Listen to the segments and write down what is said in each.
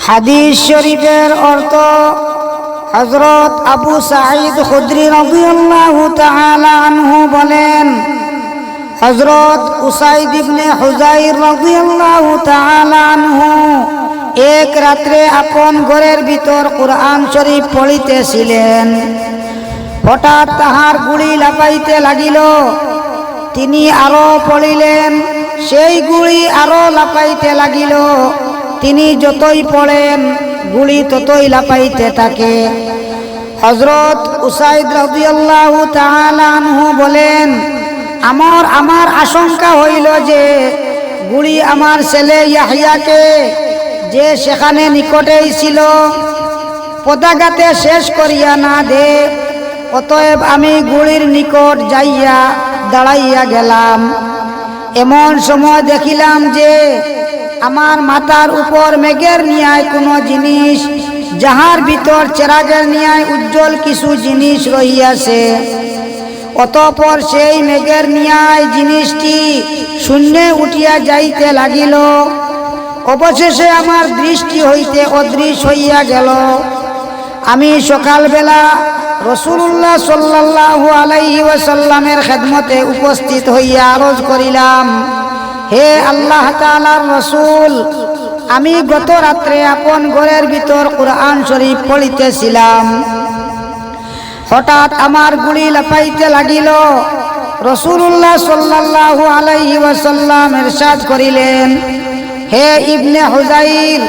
হাদিস শরীফের অর্থ হযরত আবু সাঈদ খুদরি রাদিয়াল্লাহু তাআলা আনহু বলেন, হযরত উসাইদ ইবনে হুযাইর রাদিয়াল্লাহু তাআলা আনহু এক রাত্রে আপন ঘরের ভিতর কুরআন শরীফ পড়িতেছিলেন। হঠাৎ তাহার গুলি লাফাইতে লাগিল। তিনি আরো পড়িলেন, সেই গুলি আরো লাফাইতে লাগিল। তিনি যতই পড়েন গুলি ততই লাফাইতে থাকে। হযরত উসাইদ রাদিয়াল্লাহু তাআলা আনহু বলেন, আমার আশঙ্কা হইল যে গুলি আমার ছেলে ইয়াহইয়াকে, যে সেখানে নিকটেই ছিল, পদাঘাতে শেষ করিয়া না দে। অতএব আমি গুলির নিকট যাইয়া দাঁড়াইয়া গেলাম। এমন সময় দেখিলাম যে আমার মাথার উপর মেঘের ন্যায় কোনো জিনিস, যাহার ভিতর চেরাগের ন্যায় উজ্জ্বল কিছু জিনিস রহিয়াছে। অতঃপর সেই মেঘের ন্যায় জিনিসটি শূন্যে উঠিয়া যাইতে লাগিল। অবশেষে আমার দৃষ্টি হইতে অদৃশ্য হইয়া গেল। আমি সকালবেলা রাসূলুল্লাহ সাল্লাল্লাহু আলাইহি ওয়াসাল্লামের খেদমতে উপস্থিত হইয়া আরজ করিলাম, হে আল্লাহ তাআলার রাসূল, আমি গত রাত্রে আপন ঘরের ভিতর কুরআন শরীফ পড়িতেছিলাম। হঠাৎ আমার গুলি লাফাইতে লাগিল। রাসূলুল্লাহ সাল্লাল্লাহু আলাইহি ওয়াসাল্লাম ইরশাদ করিলেন, হে ইবনে হুযাইর,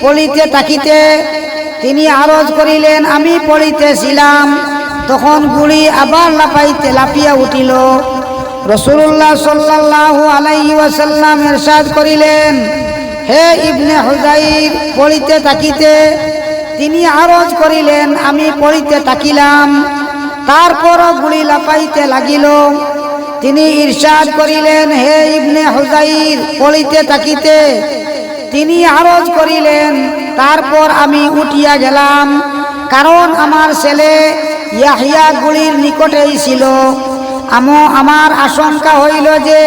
পড়িতে থাকিতে। তিনি আরজ করিলেন, আমি পড়িতেছিলাম। তখন গুলি আবার লাফিয়া উঠিল। রাসূলুল্লাহ সাল্লাল্লাহু আলাইহি ওয়াসাল্লাম ইরশাদ করিলেন, হে ইবনে হুযাইর, পড়িতে থাকিতে। তিনি আরজ করিলেন, আমি পড়িতে থাকিলাম। তারপর গুলি লাফাইতে লাগিল। তিনি ইরশাদ করিলেন, হে ইবনে হুযাইর, পড়িতে থাকিতে। তিনি আরজ করিলেন, তারপর আমি উঠিয়া গেলাম, কারণ আমার ছেলে ইয়াহইয়া গুলির নিকটেই ছিল। আমার আশঙ্কা হইল যে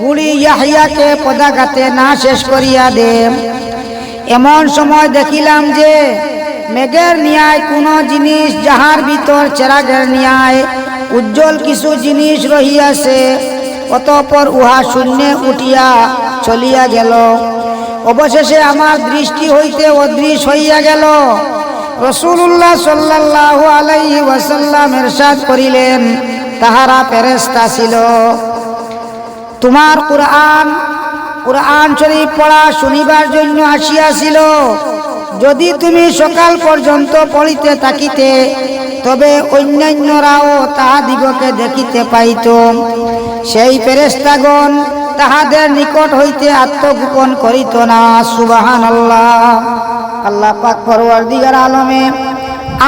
গুলি ইয়াহইয়াকে পদাঘাতে না শেষ করিয়া দে। এমন সময় দেখিলাম যে মেঘের ন্যায় কোনো জিনিস, যাহার ভিতর চেরাগের ন্যায় উজ্জ্বল কিছু জিনিস রহিয়াছে। অতঃপর উহা শূন্যে উঠিয়া চলিয়া গেল। অবশেষে আমার দৃষ্টি হইতে অদৃশ্য হইয়া গেল। রাসূলুল্লাহ সাল্লাল্লাহু আলাইহি ওয়াসাল্লাম ইরশাদ করিলেন, তাহারা ফেরেশতা ছিল। তোমার কুরআন শরীফ পড়া শুনিবার জন্য আসিয়াছিল। যদি তুমি সকাল পর্যন্ত পড়িতে থাকিতে, তবে অন্যান্যরাও তাহাদিগকে দেখিতে পাইত। সেই ফেরেশতাগণ তাহাদের নিকট হইতে আত্মগোপন করিত না। সুবহানাল্লাহ। আল্লাহ পাক পরওয়ারদিগার আলমে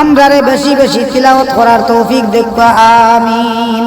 আমরারে বেশি বেশি তিলাওয়াত করার তৌফিক দেখবা। আমিন।